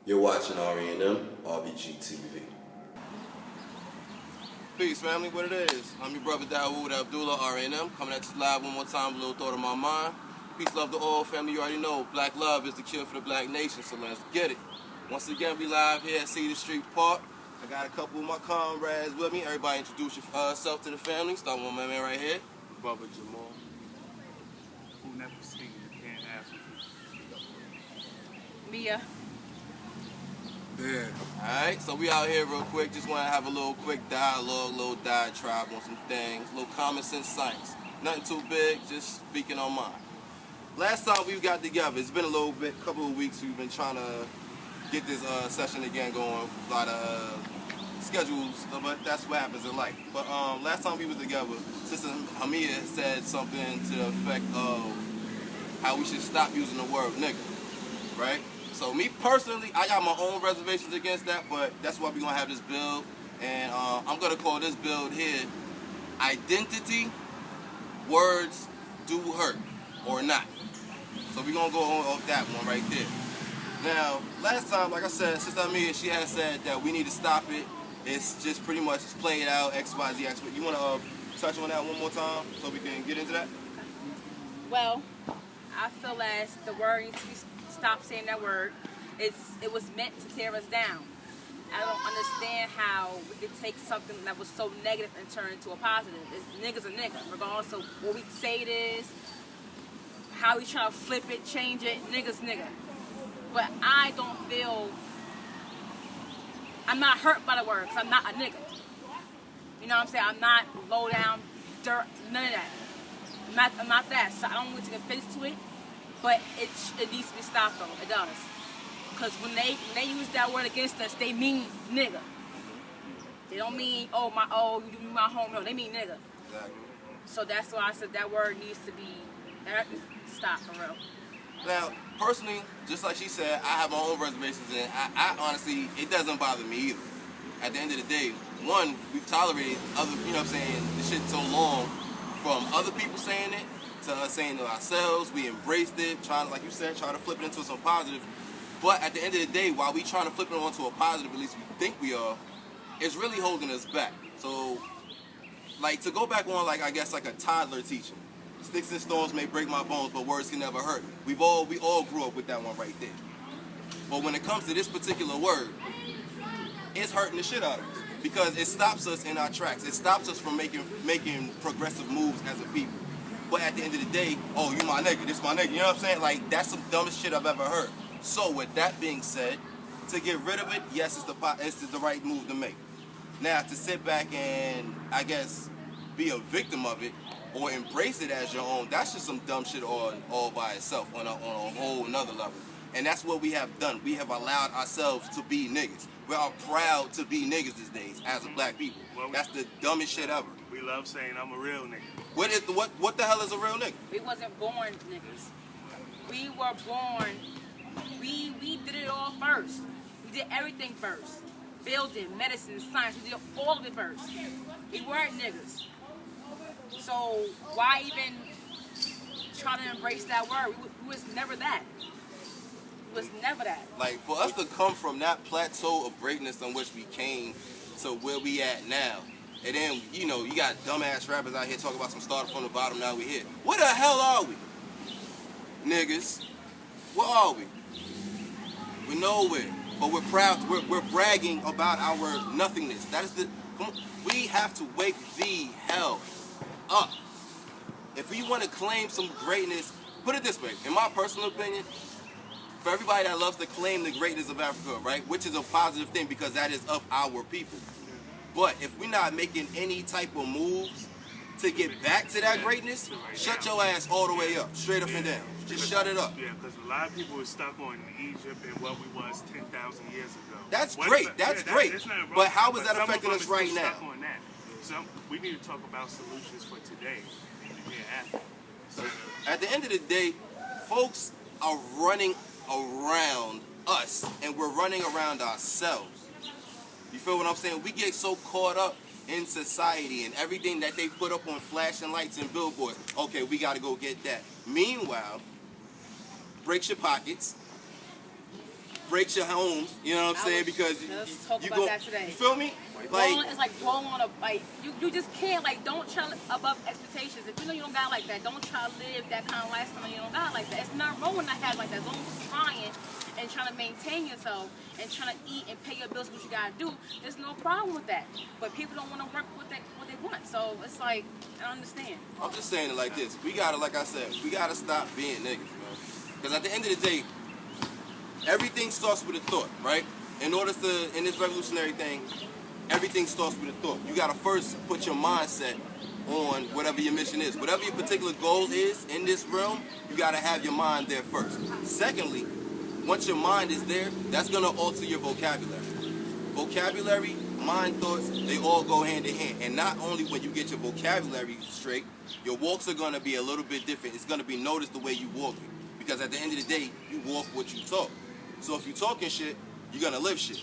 You're watching RE&M, RBG TV. Peace, family. What it is? I'm your brother Dawood Abdullah, RE&M, coming at you live one more time, a little thought on my mind. Peace, love to all, family. You already know, black love is the cure for the black nation, so let's get it. Once again, we live here at Cedar Street Park. I got a couple of my comrades with me. Everybody introduce yourself to the family. Starting with my man right here. Brother Jamal, who never seen you can't ask me. Mia. Yeah. Alright, so we out here real quick. Just want to have a little quick dialogue, little diatribe on some things, little common sense science. Nothing too big, just speaking on mine. Last time we got together, it's been a little bit, couple of weeks. We've been trying to get this session again going. A lot of schedules, but that's what happens in life. But last time we was together, Sister Hamia said something to the effect of how we should stop using the word nigga, right? So me personally, I got my own reservations against that, but that's why we're going to have this build. And I'm going to call this build here, Identity, Words Do Hurt, or Not. So we're going to go off that one right there. Now, last time, like I said, Sister Amia, she had said that we need to stop it. It's just pretty much just play it out, X, Y, Z, X. You want to touch on that one more time so we can get into that? Well, I feel as the word needs to be stop saying that word. It was meant to tear us down. I don't understand how we could take something that was so negative and turn it into a positive. Nigga's a nigga, regardless of what we say it is, how we try to flip it, change it, nigga's nigga. But I don't feel, I'm not hurt by the word, because I'm not a nigga. You know what I'm saying? I'm not low down, dirt, none of that. I'm not that, so I don't want to take offense to it. But it needs to be stopped though. It does. Because when they use that word against us, they mean nigga. They don't mean, you my home. No, they mean nigga. Exactly. So that's why I said that word needs to be stopped for real. Now, personally, just like she said, I have my own reservations, and I honestly, it doesn't bother me either. At the end of the day, one, we've tolerated other, you know what I'm saying, this shit so long, from other people saying it, to us saying it ourselves. We embraced it, trying, like you said, trying to flip it into some positive. But at the end of the day, while we trying to flip it onto a positive, at least we think we are, it's really holding us back. So, like, to go back on, like, I guess, like a toddler teaching. Sticks and stones may break my bones, but words can never hurt. We all grew up with that one right there. But when it comes to this particular word, it's hurting the shit out of us. Because it stops us in our tracks. It stops us from making progressive moves as a people. But at the end of the day, oh, you my nigga, this my nigga, you know what I'm saying? Like, that's some dumbest shit I've ever heard. So with that being said, to get rid of it, yes, it's the right move to make. Now, to sit back and, I guess, be a victim of it, or embrace it as your own, that's just some dumb shit all by itself on a whole nother level. And that's what we have done. We have allowed ourselves to be niggas. We are proud to be niggas these days as a black people. Well, that's the dumbest shit ever. We love saying I'm a real nigga. What the hell is a real nigga? We wasn't born niggas. We were born, we did it all first. We did everything first. Building, medicine, science, we did all of it first. We weren't niggas. So why even try to embrace that word? We was never that. We was never that. Like, for us to come from that plateau of greatness on which we came to where we at now, and then, you know, you got dumbass rappers out here talking about some started from the bottom, now we here. Where the hell are we? Niggas. Where are we? We're nowhere. But we're proud, we're bragging about our nothingness. That is we have to wake the hell up. If we want to claim some greatness, put it this way, in my personal opinion, for everybody that loves to claim the greatness of Africa, right, which is a positive thing because that is of our people. But if we're not making any type of moves to get back to that greatness, shut your ass all the way up, straight up and down. Just shut it up. Yeah, because a lot of people are stuck on Egypt and what we was 10,000 years ago. That's great. That's great. But how is that affecting us right now? Stuck on that. So we need to talk about solutions for today and the hereafter. So at the end of the day, folks are running around us and we're running around ourselves. You feel what I'm saying? We get so caught up in society and everything that they put up on flashing lights and billboards. Okay, we got to go get that. Meanwhile, breaks your pockets, breaks your homes. You know what I'm saying? Because you go. You feel me? Like it's like rolling on a like you just can't like don't try above expectations. If you know you don't got like that, don't try to live that kind of lifestyle. You don't got like that. It's not wrong when I have like that. As long as you're trying and trying to maintain yourself and trying to eat and pay your bills, what you gotta do, there's no problem with that. But people don't want to work what they want. So it's like I don't understand. I'm just saying it like this. We gotta, like I said, we gotta stop being niggas, man. Because at the end of the day, everything starts with a thought, right? In this revolutionary thing, everything starts with a thought. You gotta first put your mindset on whatever your mission is. Whatever your particular goal is in this realm, you gotta have your mind there first. Secondly, once your mind is there, that's gonna alter your vocabulary. Vocabulary, mind, thoughts, they all go hand in hand. And not only when you get your vocabulary straight, your walks are gonna be a little bit different. It's gonna be noticed the way you walk it. Because at the end of the day, you walk what you talk. So if you're talking shit, you're gonna live shit.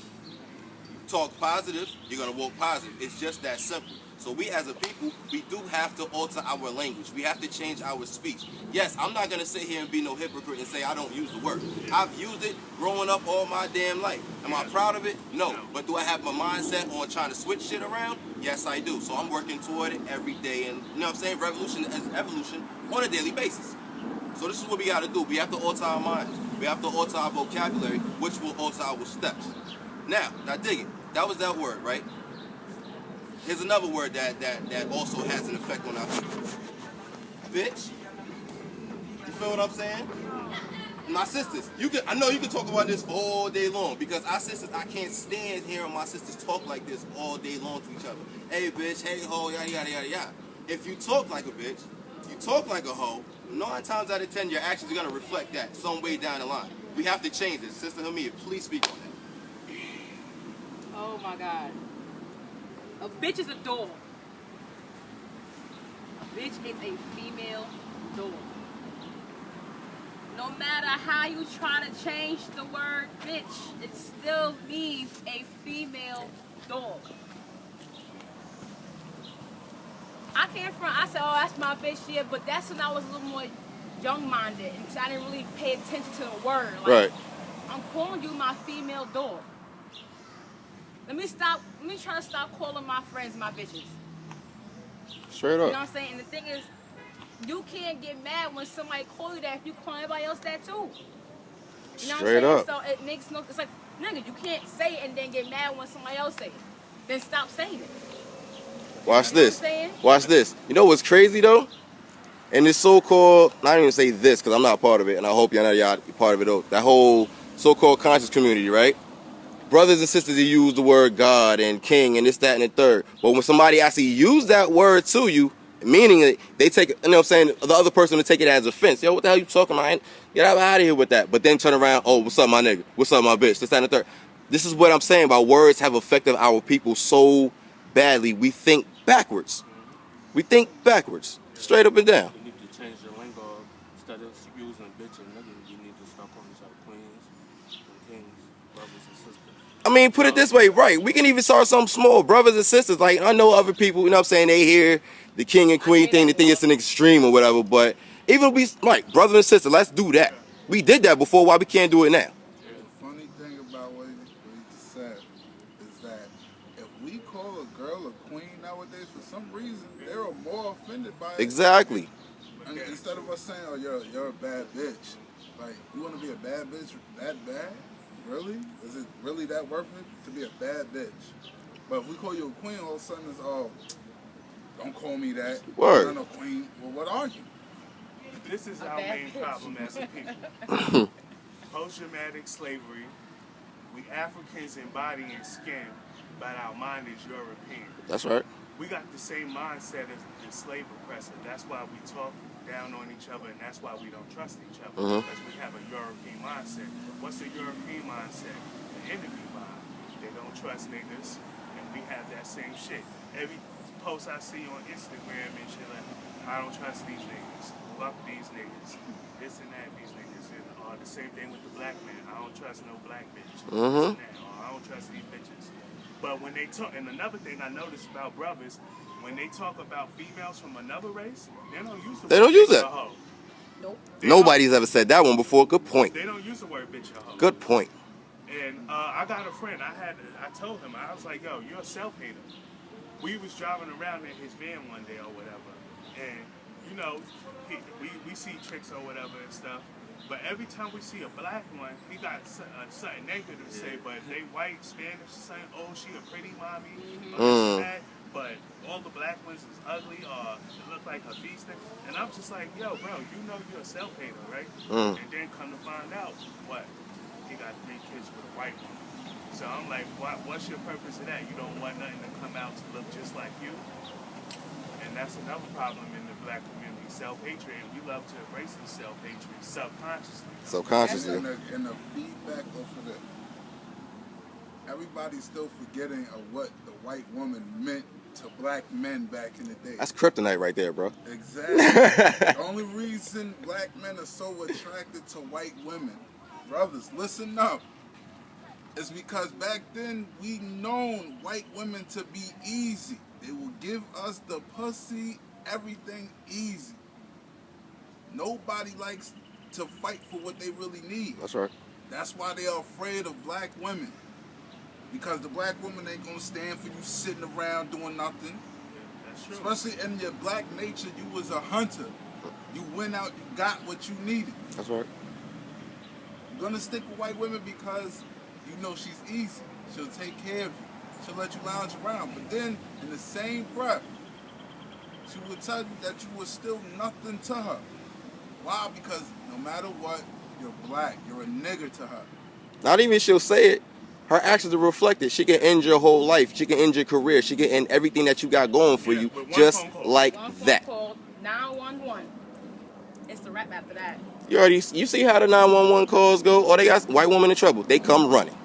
Talk positive, you're gonna walk positive. It's just that simple. So we as a people, we do have to alter our language. We have to change our speech. Yes, I'm not gonna sit here and be no hypocrite and say I don't use the word. I've used it growing up all my damn life. Am I proud of it? No. But do I have my mindset on trying to switch shit around? Yes, I do. So I'm working toward it every day. And you know what I'm saying? Revolution is evolution on a daily basis. So this is what we gotta do. We have to alter our minds. We have to alter our vocabulary, which will alter our steps. Now dig it. That was that word, right? Here's another word that also has an effect on our people. Bitch. You feel what I'm saying? My sisters, I know you can talk about this all day long because our sisters, I can't stand hearing my sisters talk like this all day long to each other. Hey bitch, hey ho, yada yada yada yada. If you talk like a bitch, you talk like a hoe, 9 times out of 10 your actions are gonna reflect that some way down the line. We have to change this. Sister Hamia, please speak on that. Oh my God. A bitch is a dog. A bitch is a female dog. No matter how you try to change the word bitch, it still means a female dog. I came from, I said, oh, that's my bitch, yeah, but that's when I was a little more young-minded, and so I didn't really pay attention to the word. Like, right. I'm calling you my female dog. Let me try to stop calling my friends my bitches. Straight up. You know what I'm saying? And the thing is, you can't get mad when somebody call you that if you call everybody else that too. You know Straight what I'm saying? up. So it makes no, it's like, nigga, you can't say it and then get mad when somebody else say it. Then stop saying it. Watch You know this. what I'm saying? Watch this. You know what's crazy though? And this so-called, not even say this because I'm not part of it, and I hope y'all part of it though. That whole so-called conscious community, right? Brothers and sisters, you use the word God and King and this, that, and the third. But when somebody actually use that word to you, meaning it, they take it, you know what I'm saying, the other person will take it as offense. Yo, what the hell you talking about? Get out of here with that. But then turn around, oh, what's up, my nigga? What's up, my bitch? This, that, and the third. This is what I'm saying about words have affected our people so badly. We think backwards. We think backwards. Straight up and down. You need to change your lingo. Instead of using bitch and nigga, you need to start calling each other queens and kings, brothers and sisters. I mean, put it this way, right? We can even start something small, brothers and sisters. Like, I know other people, you know what I'm saying, they hear the king and queen thing, they think it's an extreme or whatever, but even we, like, brother and sister, let's do that. We did that before, why we can't do it now? The funny thing about what he just said is that if we call a girl a queen nowadays, for some reason, they're more offended by it. Exactly. And instead of us saying, oh, you're a bad bitch, like, you want to be a bad bitch that bad? Really? Is it really that worth it to be a bad bitch? But if we call you a queen, all of a sudden it's, oh, don't call me that. Word. I'm not a queen. Well, what are you? This is our main problem as a people. Post-traumatic slavery. We Africans embody in skin, but our mind is European. That's right. We got the same mindset as the slave oppressor. That's why we talk down on each other, and that's why we don't trust each other. Because we have a European mindset. What's a European mindset? The enemy mind. They don't trust niggas, and we have that same shit. Every post I see on Instagram and shit like, I don't trust these niggas. Fuck these niggas. This and that, these niggas. And the same thing with the black man. I don't trust no black bitch. This and that. I don't trust these bitches. But when they talk, and another thing I noticed about brothers, when they talk about females from another race, they don't use the word bitch or hoe. Nope. Nobody's ever said that one before. Good point. They don't use the word bitch or hoe. Good point. And I got a friend. I told him, I was like, yo, you're a self-hater. We was driving around in his van one day or whatever, and you know, we see chicks or whatever and stuff. But every time we see a black one, he got something negative to say. But they white, Spanish, saying, "Oh, she a pretty mommy," or this and that. But all the black ones is ugly, or it look like her feet stink. And I'm just like, yo, bro, you know you're a self-hater, right? And then come to find out, what? He got 3 kids with a white woman. So I'm like, what's your purpose of that? You don't want nothing to come out to look just like you? And that's another problem in the black community, self-hatred. And we love to embrace the self-hatred subconsciously. Subconsciously. And the feedback off of that, everybody's still forgetting of what the white woman meant to black men back in the day. That's kryptonite right there, bro. Exactly. The only reason black men are so attracted to white women, brothers, listen up, is because back then we known white women to be easy. They will give us the pussy, everything easy. Nobody likes to fight for what they really need. That's right. That's why they are afraid of black women. Because the black woman ain't gonna stand for you sitting around doing nothing. That's true. Especially in your black nature, you was a hunter. You went out, you got what you needed. That's right. You're gonna stick with white women because you know she's easy. She'll take care of you. She'll let you lounge around. But then, in the same breath, she will tell you that you were still nothing to her. Why? Because no matter what, you're black. You're a nigger to her. Not even she'll say it. Her actions are reflected. She can end your whole life. She can end your career. She can end everything that you got going for you, just like that. Call 911. It's the rap after that. You see how the 911 calls go? Oh, they got white woman in trouble. They come running.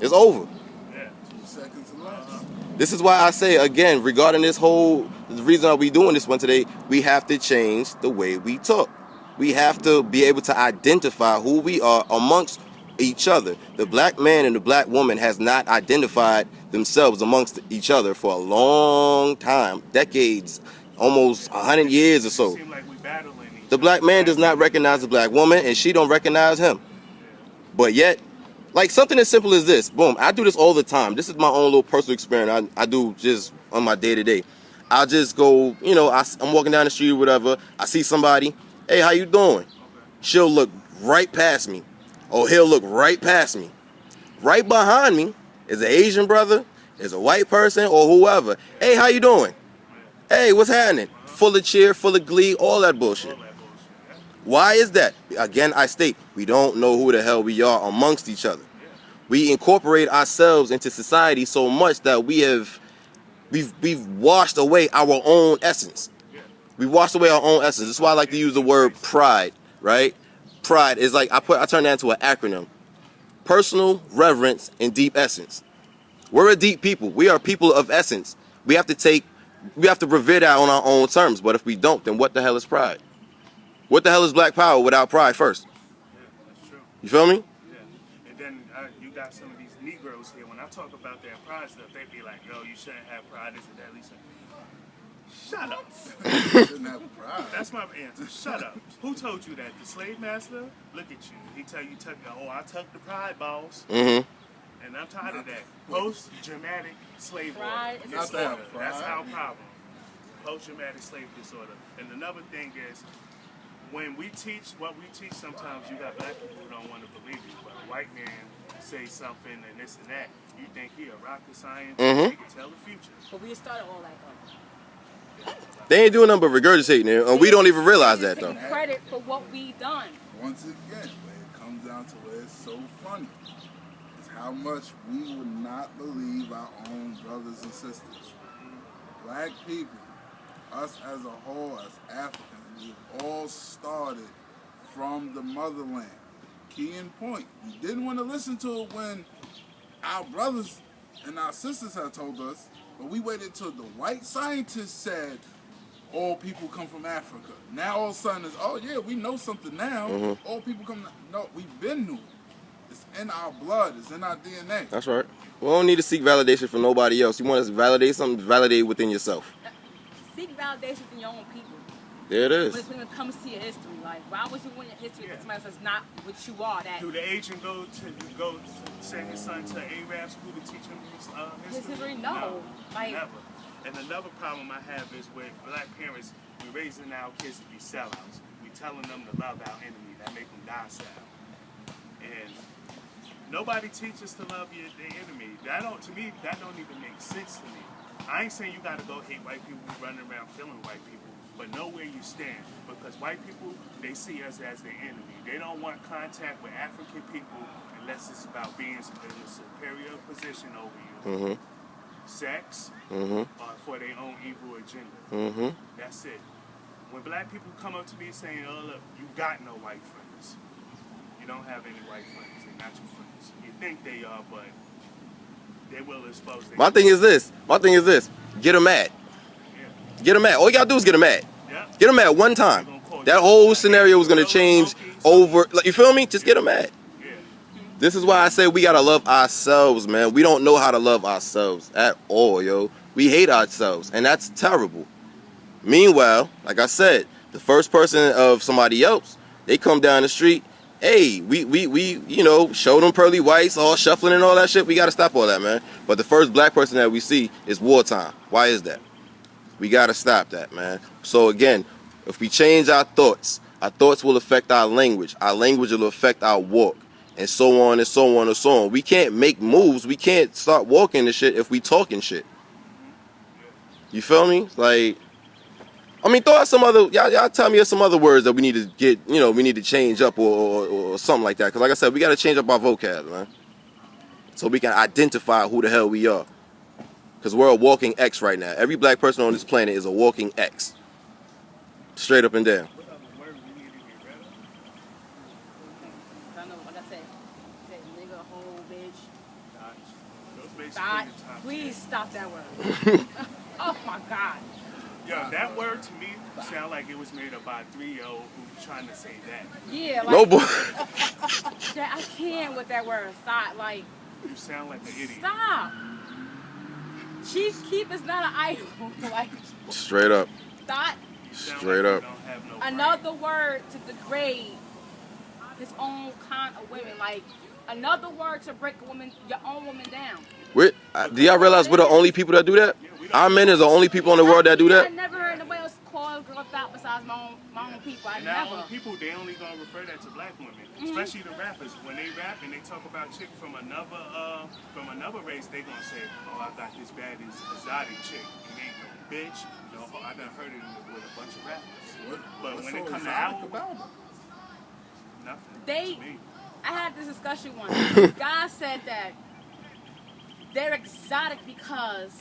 It's over. Yeah. 2 seconds left. This is why I say again, regarding this whole, the reason why we doing this one today, we have to change the way we talk. We have to be able to identify who we are amongst each other. The black man and the black woman has not identified themselves amongst each other for a long time, decades, almost 100 years or so. Seem like we battling each The black man does not recognize the black woman, and she don't recognize him. But yet, like something as simple as this, boom, I do this all the time. This is my own little personal experiment I do just on my day-to-day. I'll just go, you know, I'm walking down the street or whatever, I see somebody, hey, how you doing? She'll look right past me. Or he'll look right past me. Right behind me is an Asian brother, is a white person, or whoever. Hey, how you doing? Hey, what's happening? Full of cheer, full of glee, all that bullshit. Why is that? Again, I state, we don't know who the hell we are amongst each other. We incorporate ourselves into society so much that we've washed away our own essence. We washed away our own essence. That's why I like to use the word pride, right? Pride is like, I turn that into an acronym. Personal, reverence, and deep essence. We're a deep people. We are people of essence. We have to revere that on our own terms. But if we don't, then what the hell is pride? What the hell is black power without pride first? Yeah, that's true. You feel me? Yeah. And then you got some of these Negroes here. When I talk about their pride stuff, they be like, yo, you shouldn't have pride. This and that. Lisa. Shut up. Shouldn't have pride. That's my answer. Shut up. Who told you that? The slave master? Look at you. He tell you, I tuck the pride balls. Mm-hmm. And I'm tired of that. Post-traumatic slave Pride is disorder. pride. That's our problem. Post-traumatic slave disorder. And another thing is, when we teach what we teach, sometimes you got black people who don't want to believe it. But a white man say something and this and that, you think he a rocket scientist, he can tell the future. But we started all that They ain't doing nothing but regurgitating it, and we don't even realize that though. taking credit for what we done. Once again, where it comes down to where it's so funny, is how much we would not believe our own brothers and sisters. Black people, us as a whole, as Africans, we've all started from the motherland. Key in point. We didn't want to listen to it when our brothers and our sisters had told us, but we waited till the white scientists said all people come from Africa. Now all of a sudden it's, oh yeah, we know something now. All people come, no, we've been knew it. It's in our blood, it's in our DNA. That's right. We don't need to seek validation from nobody else. You want us to validate something, validate within yourself. Seek validation from your own people. There it is. When it comes to your history, like, why would you want your history if somebody says not what you are? That Do the agent go to send his son to Arab school to teach him his history? No. Like, never. And another problem I have is with black parents, we're raising our kids to be sellouts. We're telling them to love our enemy, that make them docile. And nobody teaches to love their enemy. To me, that don't even make sense to me. I ain't saying you gotta go hate white people running around killing white people, but know where you stand. Because white people, they see us as their enemy. They don't want contact with African people unless it's about being in a superior position over you. Sex, or for their own evil agenda. That's it. When black people come up to me saying, oh look, you got no white friends. You don't have any white friends. They're not your friends. You think they are, but they will expose them. My thing is this. Get them mad. Yeah. Get them mad. All you gotta do is get them mad. Yeah. Get them mad one time. That whole scenario was gonna change over. Like, you feel me? Just get them mad. Yeah. This is why I say we gotta love ourselves, man. We don't know how to love ourselves at all, yo. We hate ourselves, and that's terrible. Meanwhile, like I said, the first person of somebody else, they come down the street. Hey, we you know, show them pearly whites, all shuffling and all that shit. We gotta stop all that, man. But the first black person that we see is wartime. Why is that? We gotta stop that, man. So again, if we change our thoughts will affect our language will affect our walk, and so on and so on and so on. We can't make moves, we can't start walking the shit if we talking shit. You feel me? Like, I mean, throw out some other, y'all tell me some other words that we need to get, you know, we need to change up or something like that. Because like I said, we got to change up our vocab, man. So we can identify who the hell we are. Because we're a walking X right now. Every black person on this planet is a walking X. Straight up and down. What other word we need to get rid of? I know, like I said, that nigga, whole bitch. Those basically God, the top please 10. stop that word. Oh my God. Yo, that word to me sound like it was made up by a 3-year-old who trying to say that. Yeah, like, No boy. that, I can't with that word. Stop, like, You sound like an idiot. stop. Chief Keef is not an idol. Like, Straight up. stop. You sound Straight like up. You don't have no Another word to degrade his own kind of women. Like, another word to break a woman, your own woman down. Do y'all realize we're the only people that do that? Our men is the only people in the world that do I that? never heard nobody else call a girl out besides my own people. I And our never. own people, they only gonna refer that to black women, especially the rappers. When they rap and they talk about chick from another race, they gonna say, "Oh, I got this bad exotic chick." You ain't no bitch. No, I done heard it with a bunch of rappers. But when it comes to our nothing. To me. I had this discussion once. God said that they're exotic because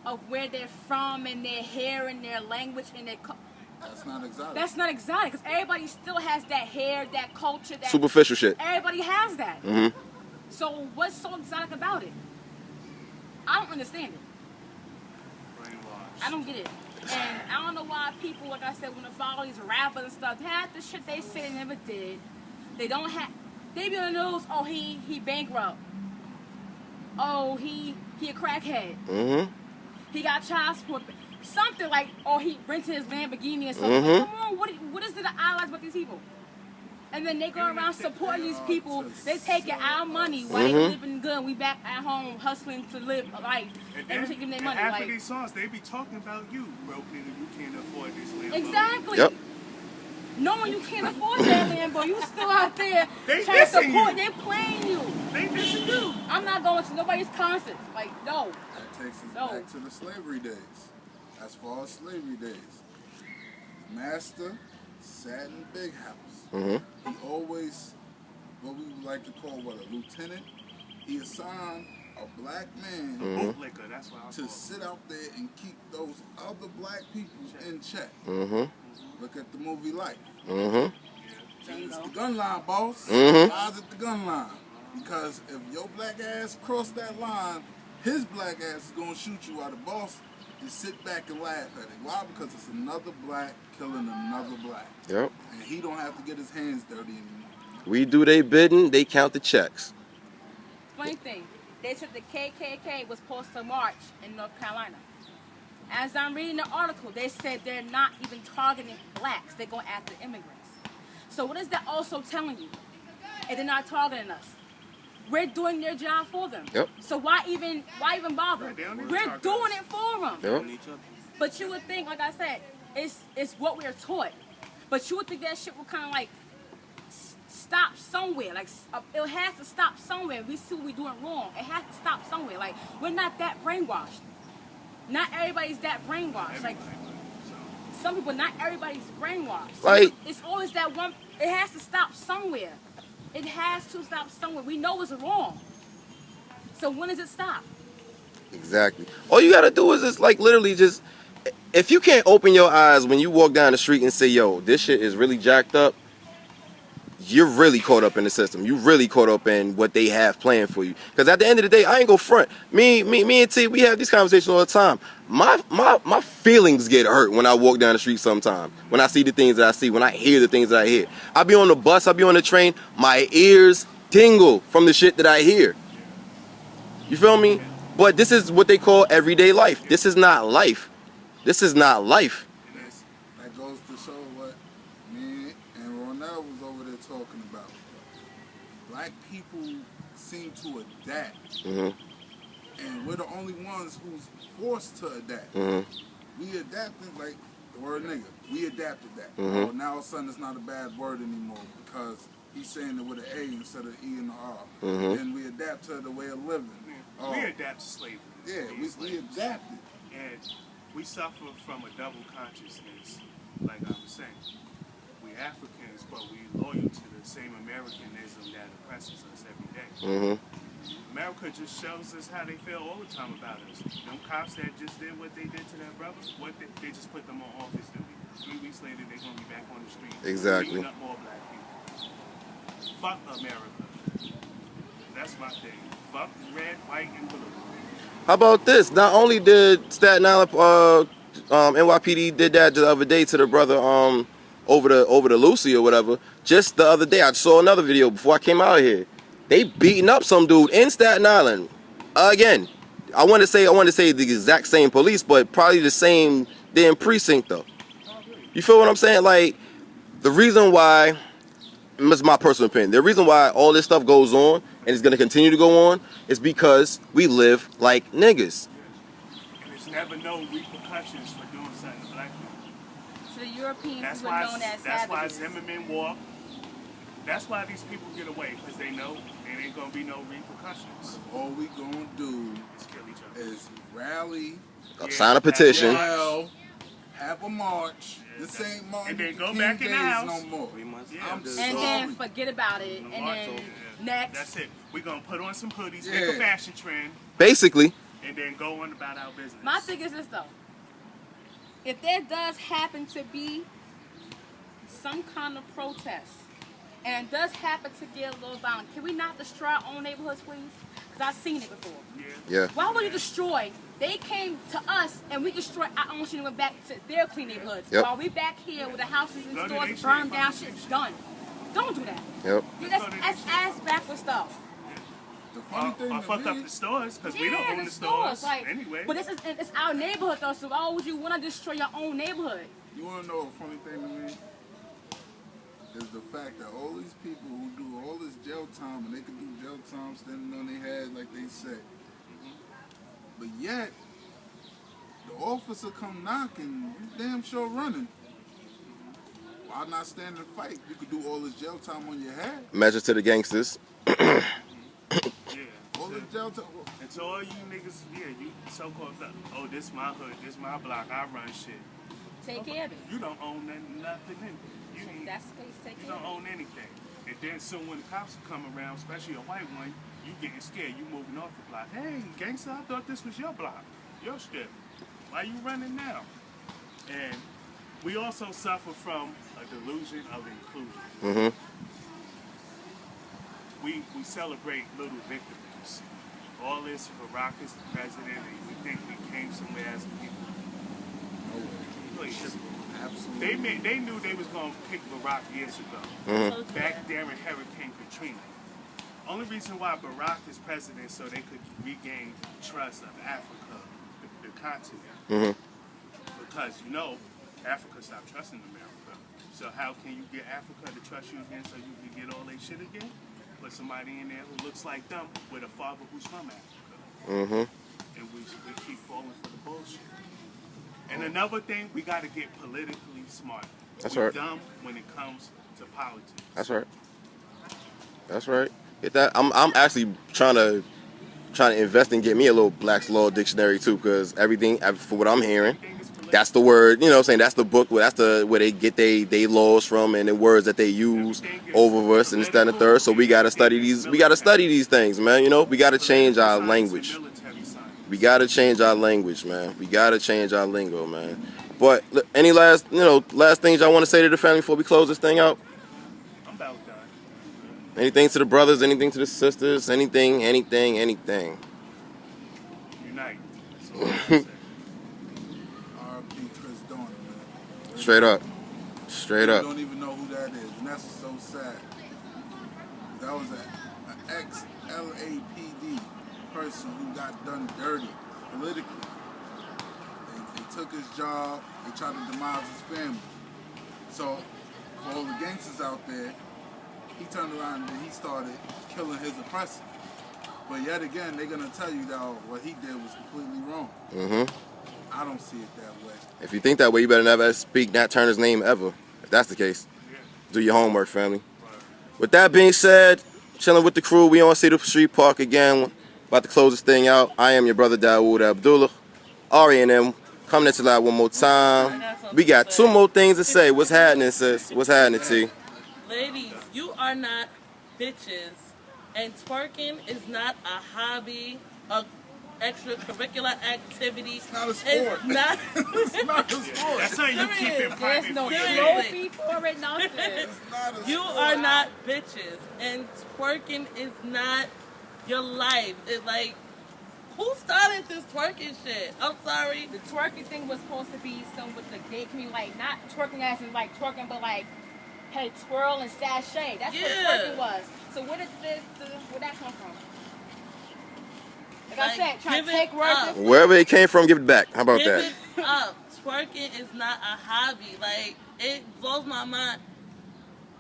of where they're from and their hair and their language and their. That's not exotic. That's not exotic because everybody still has that hair, that culture, that Superficial shit. everybody has that. Mm-hmm. So what's so exotic about it? I don't understand it. Brainwashed. I don't get it. And I don't know why people, like I said, want to follow these rappers and stuff. Half the shit they say they never did. They don't have. They be on the news. Oh, he bankrupt. Oh, he a crackhead. Mm-hmm. He got child support. Something like, oh, he rented his Lamborghini or something. Like, come on, what is it to idolize about these people? And then they go around supporting these people. They taking our money while they living good. We back at home hustling to live a life. And we taking their money. half Like, of these songs, they be talking about you, broke nigga. You can't afford this Lambo. exactly. Yep. Knowing you can't afford that Lambo, you still out there They trying to dissing support. you. They're playing you. They dissing you. I'm not going to nobody's concert. Like, no. That takes us No. back to the slavery days. As far as slavery days, master sat in big house. Mm-hmm. He always, what we would like to call a lieutenant. He assigned a black man Bootlicker, that's why I was to calling. sit out there and keep those other black people in check. Mm-hmm. Look at the movie Life. Mm-hmm. It's the gun line, boss. Mhm. Guys at the gun line. Because if your black ass cross that line, his black ass is gonna shoot you while the boss just sit back and laugh at it. Why? Because it's another black killing another black. Yep. And he don't have to get his hands dirty anymore. We do they bidding, they count the checks. Funny thing, they said the KKK was supposed to march in North Carolina. As I'm reading the article, they said they're not even targeting blacks. They're going after immigrants. So what is that also telling you? And they're not targeting us. We're doing their job for them. Yep. So why even bother? Right, they don't need to We're target doing us. it for them. Yep. On each other. But you would think, like I said, it's what we're taught. But you would think that shit will kind of like stop somewhere. Like it has to stop somewhere. We see what we're doing wrong. It has to stop somewhere. Like we're not that brainwashed. Not everybody's that brainwashed. Like some people, not everybody's brainwashed. Like- It's always that one. It has to stop somewhere. It has to stop somewhere. We know it's wrong. So when does it stop? Exactly. All you gotta do is just like literally just, if you can't open your eyes when you walk down the street and say, yo, this shit is really jacked up, you're really caught up in the system. You really caught up in what they have planned for you. Because at the end of the day, I ain't gonna front. Me and T, we have these conversations all the time. My feelings get hurt when I walk down the street sometimes. When I see the things that I see, when I hear the things that I hear. I be on the bus, I be on the train, my ears tingle from the shit that I hear. You feel me? But this is what they call everyday life. This is not life. This is not life. That goes to show what me and Ronell was over there talking about. Black people seem to adapt. And we're the only ones who's forced to adapt. We adapted like the word nigga. We adapted that. Oh, now all of a sudden it's not a bad word anymore because he's saying it with an A instead of E and the R. And we adapt to the way of living. We adapt to slavery. Yeah, we adapted. And we suffer from a double consciousness, like I was saying. We Africans, but we loyal to the same Americanism that oppresses us every day. America just shows us how they feel all the time about us. Them cops that just did what they did to their brothers, they just put them on office duty. 3 weeks later, they're going to be back on the street. Exactly. Beating up more black people. Fuck America. That's my thing. Fuck red, white, and blue. How about this? Not only did Staten Island NYPD did that the other day to the brother over the Lucy or whatever. Just the other day, I saw another video before I came out here. They beating up some dude in Staten Island again. I want to say the exact same police, but probably the same damn precinct though. You feel what I'm saying? Like the reason why, this is my personal opinion, the reason why all this stuff goes on and it's gonna continue to go on is because we live like niggas. And there's never no repercussions for doing something to black people. So the Europeans That's were why, known as that's why savages. Zimmerman walk. That's why these people get away, because they know there ain't gonna be no repercussions. All we gonna do Just kill each other. is rally, Sign a petition. yell, have a march. This that's- ain't Martin and then Luther go King back in the days house. no more. 3 months Yeah. I'm after. And sorry. then forget about it. And then next. That's it. We're gonna put on some hoodies, Yeah. make a fashion trend, Basically, and then go on about our business. My thing is this though. If there does happen to be some kind of protest, and it does happen to get a little violent, can we not destroy our own neighborhoods, please? Because I've seen it before. yeah. Why would you destroy? They came to us and we destroyed our own shit and went back to their clean neighborhoods. Yep. While we back here with the houses and Go to stores their shit, burned fuck down, their shit's shit. done. Don't do that. Yep. That's ass backwards stuff. The funny thing Or to fuck me, up the stores, because we don't own the stores anyway. But it's our neighborhood though, so why would you want to destroy your own neighborhood? you wanna know a funny thing to me? Is the fact that all these people who do all this jail time and they can do jail time standing on their head like they said. But yet, the officer come knocking, you damn sure running. Why not stand and fight? You could do all this jail time on your head. Measure to the gangsters. Yeah. All this jail time. And to all you niggas, you so-called, oh, this my hood, this my block, I run shit. Take care of it. You don't own nothing in it. So that's the case. Take You care don't of it. own anything. And then soon when the cops come around, especially a white one, you getting scared. You moving off the block. Hey, gangster, I thought this was your block, your strip. Why you running now? And we also suffer from a delusion of inclusion. We celebrate little victories. All this Barack is the president, and we think we came somewhere as a people. Please. Absolutely. They knew they was gonna pick Barack years ago. Back there in Hurricane Katrina. Only reason why Barack is president so they could regain the trust of Africa, the continent. Because, you know, Africa stopped trusting America. So how can you get Africa to trust you again so you can get all their shit again? Put somebody in there who looks like them with a father who's from Africa. Mm-hmm. And we keep falling for the bullshit. And another thing, we got to get politically smart. That's We're right. dumb when it comes to politics. That's right. That's right. Get that. I'm actually trying to invest and get me a little Black's Law dictionary too, because everything, for what I'm hearing, that's the word. You know what I'm saying? That's the book. That's where they get they laws from and the words that they use over us and this, that, and the third. So we gotta study these. We gotta study these things, man. You know, we gotta change our language. We gotta change our language, man. We gotta change our lingo, man. But any last things y'all want to say to the family before we close this thing out? I'm about done. Anything to the brothers? Anything to the sisters? Anything? Unite. That's all I can say. R.P. Chris Dorner, man. Straight up. Straight You up. don't even know who that is, and that's so sad. That was an ex-LAPD person who got done dirty politically. They took his job, they tried to demise his family. So, for all the gangsters out there, he turned around and he started killing his oppressor. But yet again, they're going to tell you that what he did was completely wrong. Mm-hmm. I don't see it that way. If you think that way, you better never speak Nat Turner's name ever. If that's the case, do your homework, family. With that being said, chilling with the crew. We on Cedar Street Park again. About to close this thing out. I am your brother Dawood Abdullah. Ari and them coming at you live one more time. We got two more things to say. What's happening, sis? What's happening, T? Ladies, you are not bitches. And twerking is not a hobby, a extracurricular activity. It's not a sport. It's not. It's not a sport. That's something you keep in Serious. private. There's no for you. trophy for it, nothing. It's not a You sport. are not bitches. And twerking is not your life. It's like, who started this twerking shit? I'm sorry. The twerking thing was supposed to be some with the gay community, like not twerking as in like twerking, but like, hey, twirl and sashay. That's what twerking was. So where did where that come from? Like I said, trying give to take it words up. and Wherever it came from, give it back. How about Give that? it up. Twerking is not a hobby. Like, it blows my mind.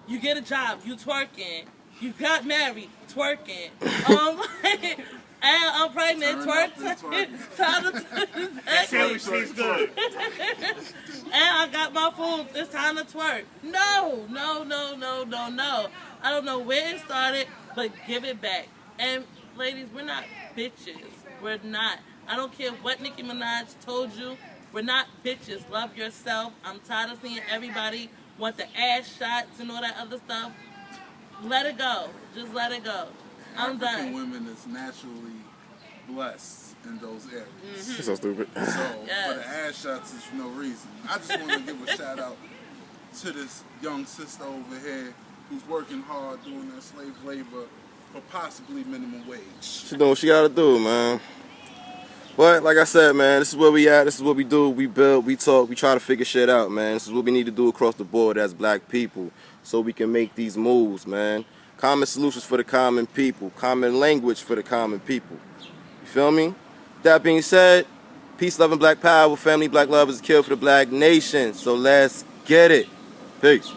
You get a job, you twerking. You got married, twerking. And I'm pregnant, twerking. Time to Seriously, good. And I got my food. It's time to twerk. No. I don't know where it started, but give it back. And ladies, we're not bitches. We're not. I don't care what Nicki Minaj told you. We're not bitches. Love yourself. I'm tired of seeing everybody want the ass shots and all that other stuff. Let it go. Just let it go. I'm African done. women is naturally blessed in those areas. You're so stupid. So, for the ass shots is for no reason. I just want to give a shout out to this young sister over here who's working hard doing that slave labor for possibly minimum wage. She doing what she gotta do, man. But like I said, man, this is where we at. This is what we do. We build, we talk, we try to figure shit out, man. This is what we need to do across the board as black people so we can make these moves, man. Common solutions for the common people. Common language for the common people. You feel me? That being said, peace, love, and black power. Family, black love is a kill for the black nation. So let's get it. Peace.